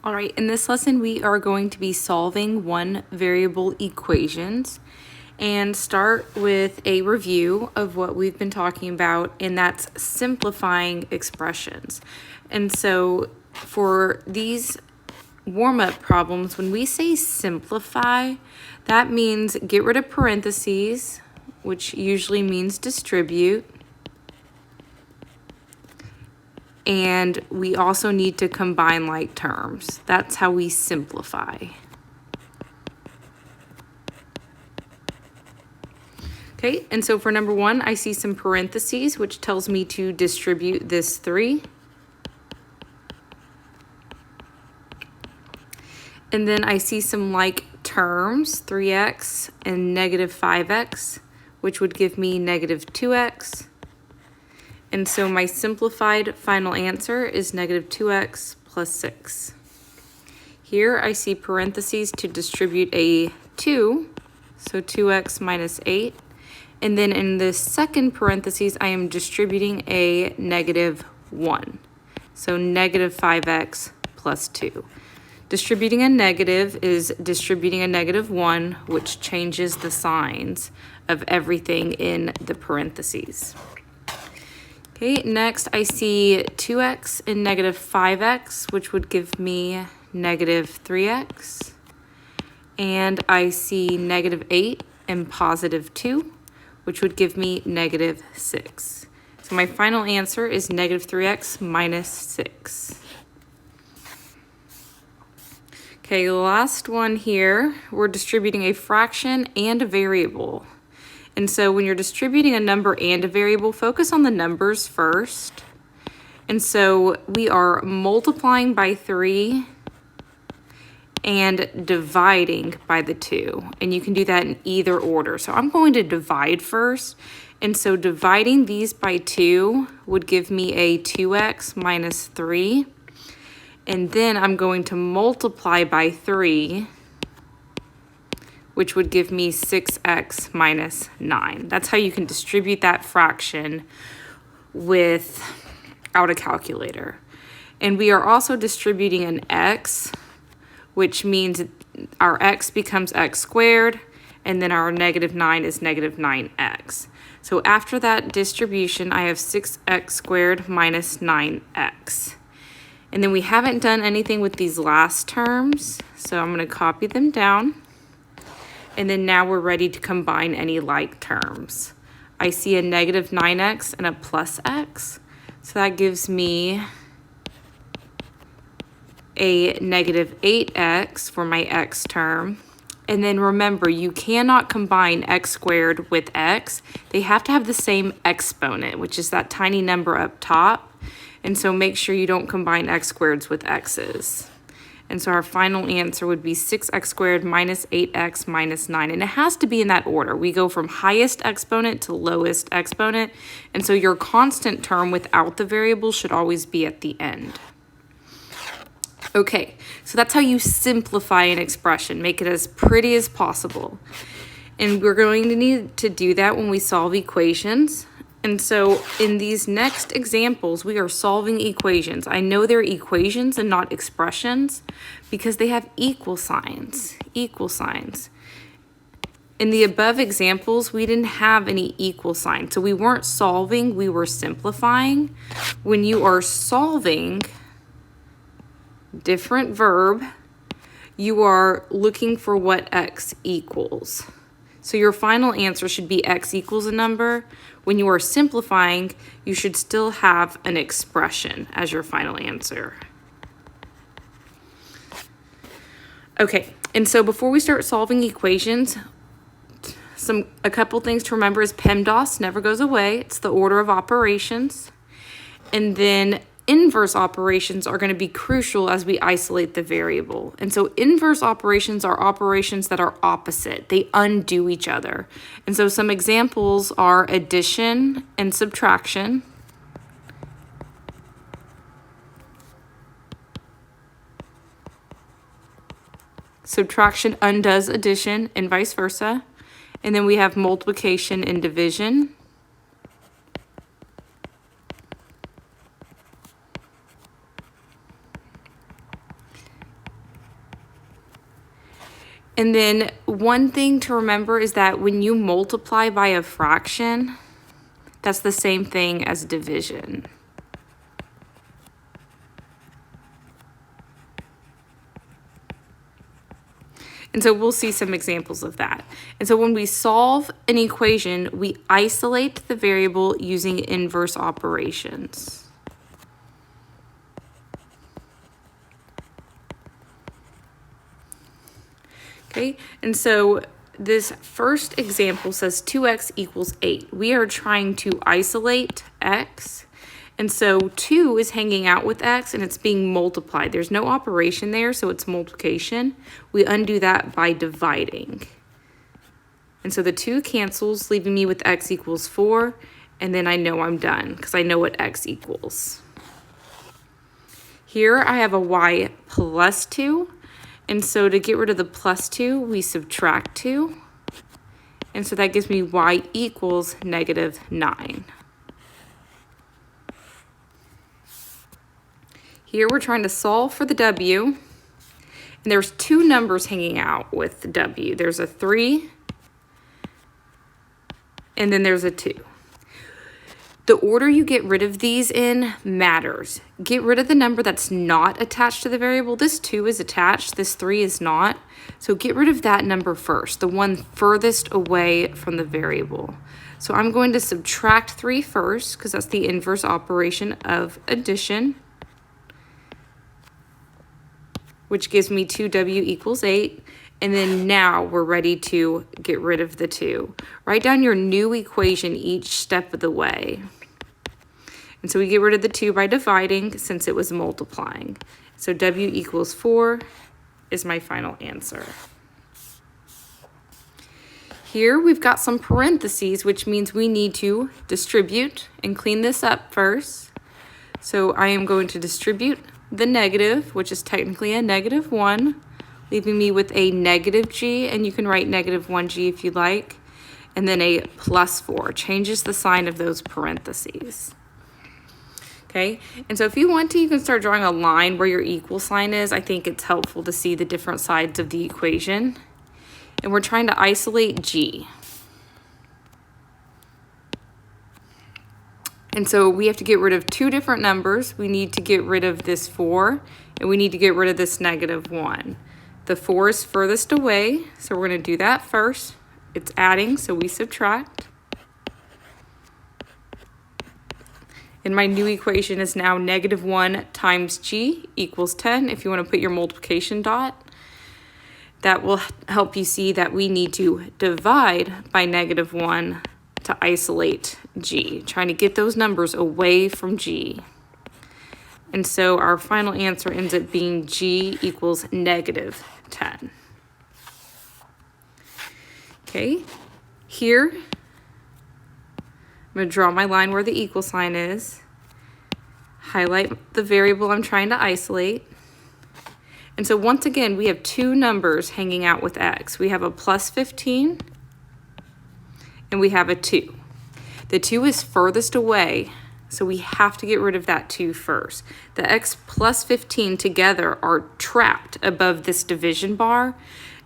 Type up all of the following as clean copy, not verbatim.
All right, in this lesson, we are going to be solving one variable equations and start with a review of what we've been talking about, and that's simplifying expressions. And so for these warm-up problems, when we say simplify, that means get rid of parentheses, which usually means distribute. And we also need to combine like terms. That's how we simplify. Okay, and so for number one, I see some parentheses, which tells me to distribute this 3. And then I see some like terms, 3x and negative 5x, which would give me negative 2x. And so my simplified final answer is negative 2x plus 6. Here I see parentheses to distribute a 2, so 2x minus 8. And then in the second parentheses, I am distributing a negative 1, so negative 5x plus 2. Distributing a negative is distributing a negative 1, which changes the signs of everything in the parentheses. Okay, next I see 2x and negative 5x, which would give me negative 3x. And I see negative 8 and positive 2, which would give me negative 6. So my final answer is negative 3x minus 6. Okay, the last one here, we're distributing a fraction and a variable. And so when you're distributing a number and a variable, focus on the numbers first. And so we are multiplying by 3 and dividing by the 2. And you can do that in either order. So I'm going to divide first. And so dividing these by 2 would give me a 2x minus 3. And then I'm going to multiply by 3, which would give me 6x minus 9. That's how you can distribute that fraction without a calculator. And we are also distributing an x, which means our x becomes x squared, and then our negative 9 is negative 9x. So after that distribution, I have 6x squared minus 9x. And then we haven't done anything with these last terms, so I'm going to copy them down. And then now we're ready to combine any like terms. I see a negative 9x and a plus x. So that gives me a negative 8x for my x term. And then remember, you cannot combine x squared with x. They have to have the same exponent, which is that tiny number up top. And so make sure you don't combine x squareds with x's. And so our final answer would be 6x squared minus 8x minus 9. And it has to be in that order. We go from highest exponent to lowest exponent. And so your constant term without the variable should always be at the end. Okay, so that's how you simplify an expression. Make it as pretty as possible. And we're going to need to do that when we solve equations. And so in these next examples, we are solving equations. I know they're equations and not expressions because they have equal signs, equal signs. In the above examples, we didn't have any equal sign. So we weren't solving, we were simplifying. When you are solving, different verb, you are looking for what x equals. So your final answer should be x equals a number. When you are simplifying, you should still have an expression as your final answer. Okay, and so before we start solving equations, a couple things to remember is PEMDAS never goes away. It's the order of operations. And then inverse operations are going to be crucial as we isolate the variable. And so inverse operations are operations that are opposite. They undo each other. And so some examples are addition and subtraction. Subtraction undoes addition and vice versa. And then we have multiplication and division. And then one thing to remember is that when you multiply by a fraction, that's the same thing as division. And so we'll see some examples of that. And so when we solve an equation, we isolate the variable using inverse operations. Okay, and so this first example says 2x equals 8. We are trying to isolate x, and so 2 is hanging out with x and it's being multiplied. There's no operation there, so it's multiplication. We undo that by dividing. And so the 2 cancels, leaving me with x equals 4, and then I know I'm done because I know what x equals. Here I have a y plus 2. And so to get rid of the plus 2, we subtract 2. And so that gives me y equals -9. Here we're trying to solve for the w. And there's 2 numbers hanging out with the w. There's a 3, and then there's a 2. The order you get rid of these in matters. Get rid of the number that's not attached to the variable. This 2 is attached, this 3 is not. So get rid of that number first, the one furthest away from the variable. So I'm going to subtract 3 first, because that's the inverse operation of addition, which gives me 2w equals 8. And then now we're ready to get rid of the 2. Write down your new equation each step of the way. And so we get rid of the 2 by dividing since it was multiplying. So w equals 4 is my final answer. Here we've got some parentheses, which means we need to distribute and clean this up first. So I am going to distribute the negative, which is technically a -1, leaving me with a -g, and you can write -1g if you like, and then a +4. Changes the sign of those parentheses. Okay, and so if you want to, you can start drawing a line where your equal sign is. I think it's helpful to see the different sides of the equation. And we're trying to isolate g. And so we have to get rid of 2 different numbers. We need to get rid of this 4, and we need to get rid of this -1. The 4 is furthest away, so we're going to do that first. It's adding, so we subtract. And my new equation is now -1 times g equals 10. If you want to put your multiplication dot, that will help you see that we need to divide by -1 to isolate g, trying to get those numbers away from g. And so our final answer ends up being g equals -10. Okay, here, I'm going to draw my line where the equal sign is, highlight the variable I'm trying to isolate. And so once again, we have 2 numbers hanging out with x. We have a +15 and we have a 2. The 2 is furthest away, so we have to get rid of that 2 first. The x plus 15 together are trapped above this division bar.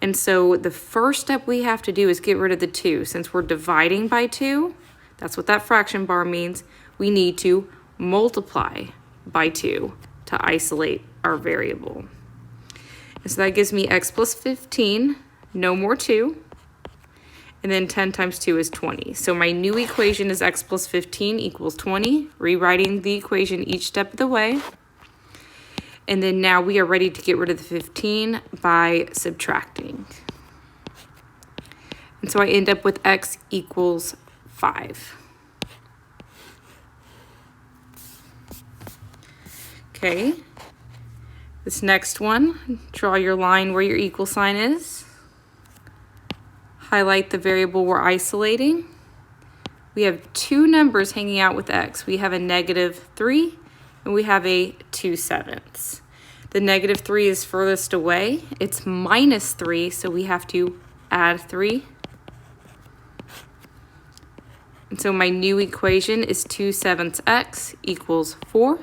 And so the first step we have to do is get rid of the 2. Since we're dividing by 2, that's what that fraction bar means, we need to multiply by 2 to isolate our variable. And so that gives me x plus 15, no more 2. And then 10 times 2 is 20. So my new equation is x plus 15 equals 20, rewriting the equation each step of the way. And then now we are ready to get rid of the 15 by subtracting. And so I end up with x equals 5. Okay, this next one, draw your line where your equal sign is. Highlight the variable we're isolating. We have 2 numbers hanging out with x. We have a -3 and we have a 2/7. The -3 is furthest away. It's -3, so we have to add 3. And so my new equation is 2/7x equals 4.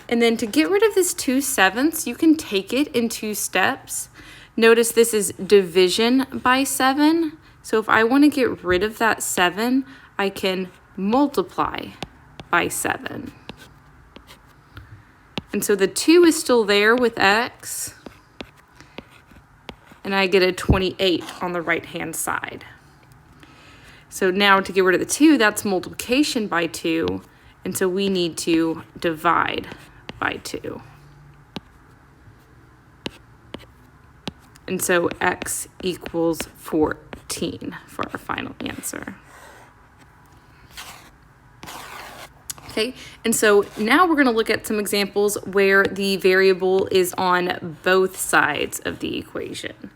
And then to get rid of this 2/7, you can take it in 2 steps. Notice this is division by 7. So if I want to get rid of that 7, I can multiply by 7. And so the 2 is still there with x, and I get a 28 on the right-hand side. So now to get rid of the 2, that's multiplication by 2, and so we need to divide by 2. And so x equals 14 for our final answer. Okay, and so now we're going to look at some examples where the variable is on both sides of the equation.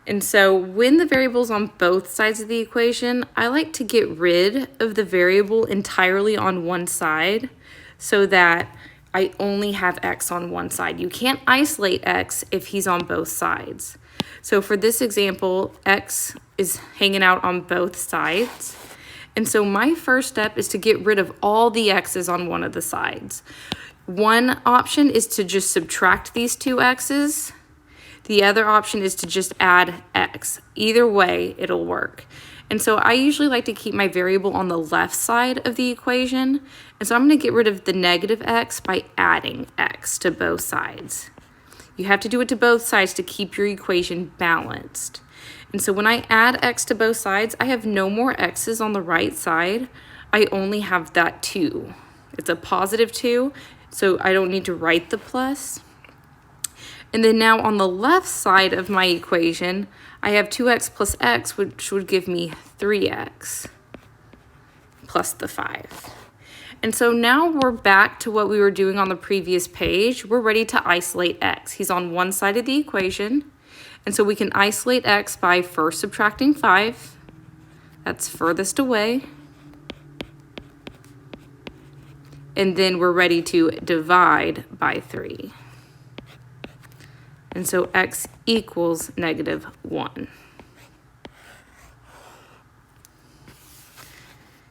And so when the variable is on both sides of the equation, I like to get rid of the variable entirely on one side so that I only have x on one side. You can't isolate x if he's on both sides. So for this example, x is hanging out on both sides. And so my first step is to get rid of all the x's on one of the sides. One option is to just subtract these two x's. The other option is to just add x. Either way, it'll work. And so I usually like to keep my variable on the left side of the equation. And so I'm going to get rid of the negative x by adding x to both sides. You have to do it to both sides to keep your equation balanced. And so when I add x to both sides, I have no more x's on the right side. I only have that 2. It's a positive 2, so I don't need to write the plus. And then now on the left side of my equation, I have 2x plus x, which would give me 3x plus the 5. And so now we're back to what we were doing on the previous page. We're ready to isolate x. He's on one side of the equation. And so we can isolate x by first subtracting 5. That's furthest away. And then we're ready to divide by 3. And so x equals -1.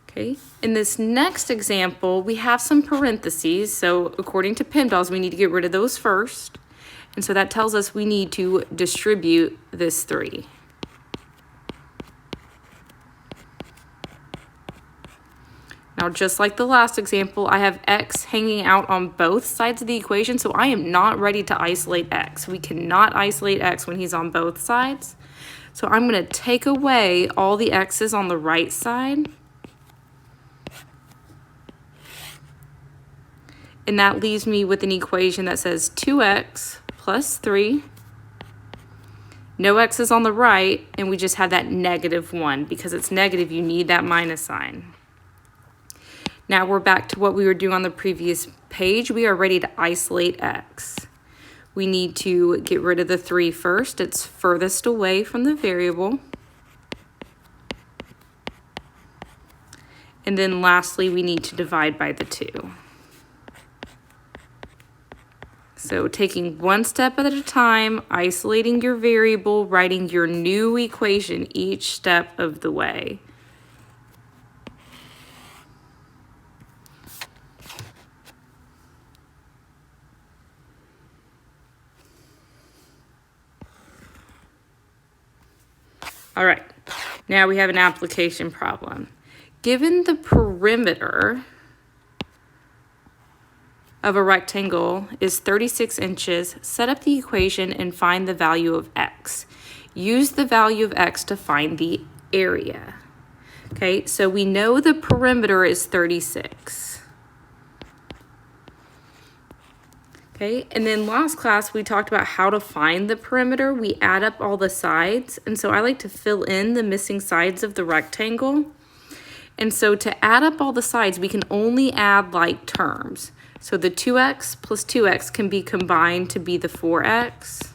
Okay, in this next example, we have some parentheses. So according to PEMDAS, we need to get rid of those first. And so that tells us we need to distribute this 3. Now, just like the last example, I have x hanging out on both sides of the equation, so I am not ready to isolate x. We cannot isolate x when he's on both sides. So I'm going to take away all the x's on the right side. And that leaves me with an equation that says 2x plus 3. No x's on the right, and we just have that -1. Because it's negative, you need that minus sign. Now we're back to what we were doing on the previous page. We are ready to isolate x. We need to get rid of the 3 first. It's furthest away from the variable. And then lastly, we need to divide by the 2. So taking one step at a time, isolating your variable, writing your new equation each step of the way. All right, now we have an application problem. Given the perimeter of a rectangle is 36 inches, set up the equation and find the value of x. Use the value of x to find the area. Okay, so we know the perimeter is 36. Okay, and then last class we talked about how to find the perimeter. We add up all the sides, and so I like to fill in the missing sides of the rectangle. And so to add up all the sides, we can only add like terms. So the 2x plus 2x can be combined to be the 4x.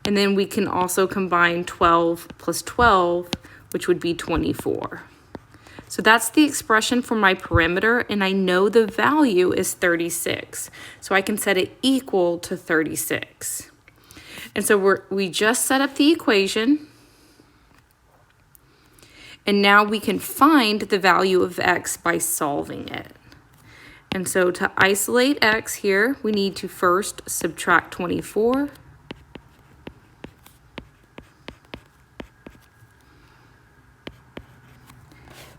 And then we can also combine 12 plus 12, which would be 24. So that's the expression for my perimeter, and I know the value is 36. So I can set it equal to 36. And so we just set up the equation. And now we can find the value of x by solving it. And so to isolate x here, we need to first subtract 24.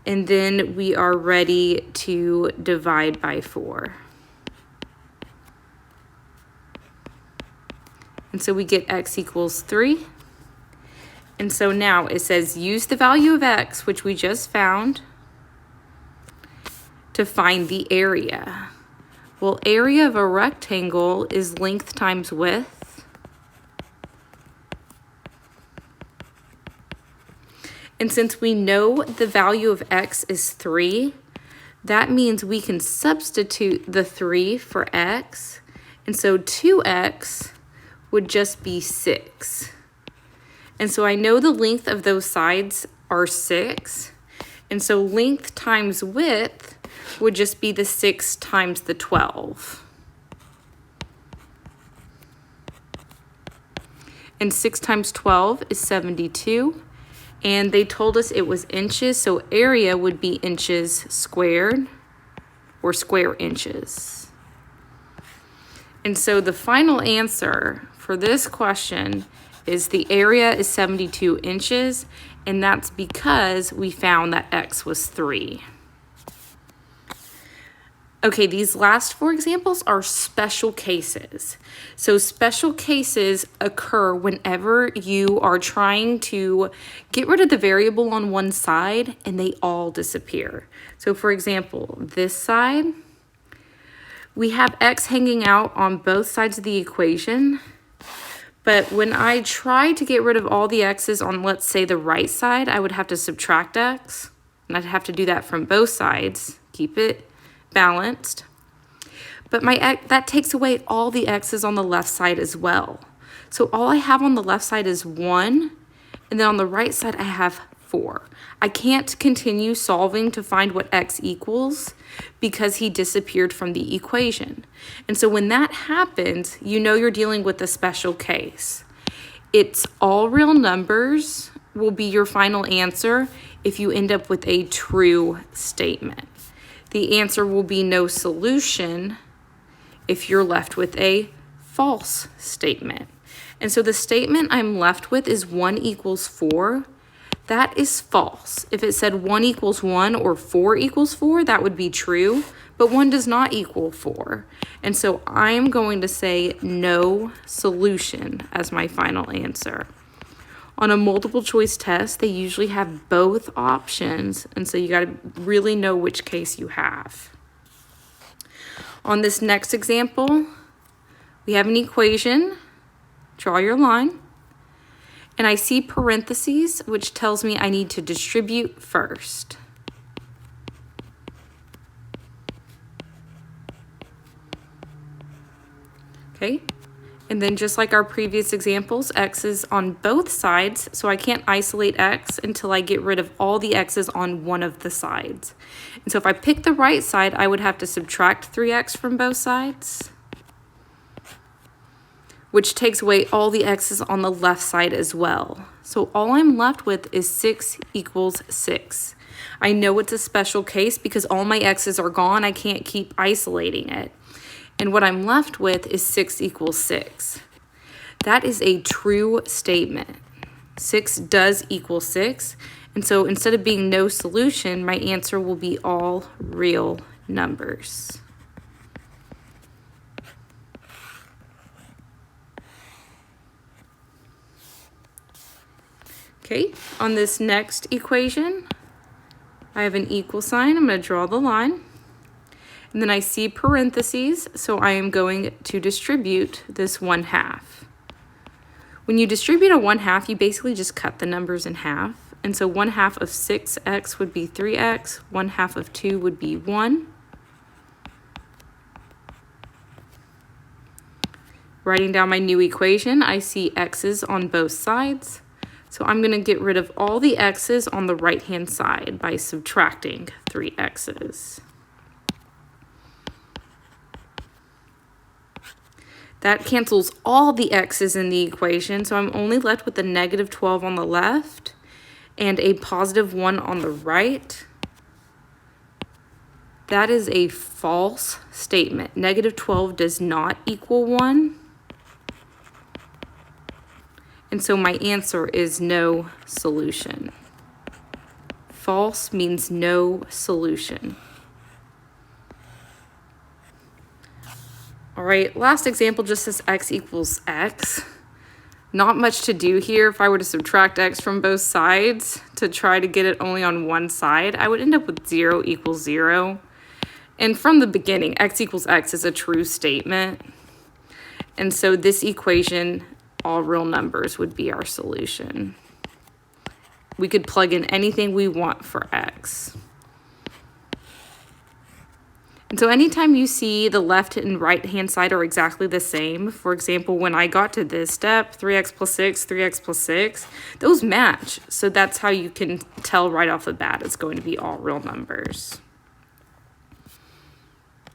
And then we are ready to divide by 4. And so we get x equals 3. And so now it says use the value of x, which we just found, to find the area. Well, area of a rectangle is length times width. And since we know the value of x is 3, that means we can substitute the 3 for x. And so 2x would just be 6. And so I know the length of those sides are 6. And so length times width would just be the 6 times the 12. And 6 times 12 is 72. And they told us it was inches, so area would be inches squared, or square inches. And so the final answer for this question is the area is 72 inches, and that's because we found that x was 3. Okay, these last 4 examples are special cases. So special cases occur whenever you are trying to get rid of the variable on one side and they all disappear. So for example, this side, we have x hanging out on both sides of the equation. But when I try to get rid of all the x's on, let's say, the right side, I would have to subtract x. And I'd have to do that from both sides, keep it balanced. But that takes away all the x's on the left side as well. So all I have on the left side is 1, and then on the right side I have 4. I can't continue solving to find what x equals because he disappeared from the equation. And so when that happens, you know you're dealing with a special case. It's all real numbers will be your final answer if you end up with a true statement. The answer will be no solution if you're left with a false statement. And so the statement I'm left with is 1 equals 4. That is false. If it said 1 equals 1 or 4 equals 4, that would be true, but 1 does not equal 4. And so I am going to say no solution as my final answer. On a multiple choice test, they usually have both options, and so you got to really know which case you have. On this next example, we have an equation. Draw your line. And I see parentheses, which tells me I need to distribute first. Okay. And then just like our previous examples, x is on both sides, so I can't isolate x until I get rid of all the x's on one of the sides. And so if I pick the right side, I would have to subtract 3x from both sides, which takes away all the x's on the left side as well. So all I'm left with is 6 equals 6. I know it's a special case because all my x's are gone. I can't keep isolating it. And what I'm left with is 6 equals 6. That is a true statement. 6 does equal 6. And so instead of being no solution, my answer will be all real numbers. Okay, on this next equation, I have an equal sign. I'm going to draw the line. And then I see parentheses, so I am going to distribute this 1/2. When you distribute a 1/2, you basically just cut the numbers in half. And so 1/2 of 6x would be 3x, 1/2 of 2 would be 1. Writing down my new equation, I see x's on both sides. So I'm going to get rid of all the x's on the right-hand side by subtracting 3 x's. That cancels all the x's in the equation, so I'm only left with the negative 12 on the left and a positive 1 on the right. That is a false statement. Negative 12 does not equal 1. And so my answer is no solution. False means no solution. All right, last example just says x equals x. Not much to do here. If I were to subtract x from both sides to try to get it only on one side, I would end up with 0 equals 0. And from the beginning, x equals x is a true statement. And so this equation, all real numbers, would be our solution. We could plug in anything we want for x. And so anytime you see the left and right hand side are exactly the same, for example, when I got to this step, 3x plus 6, 3x plus 6, those match. So that's how you can tell right off the bat it's going to be all real numbers.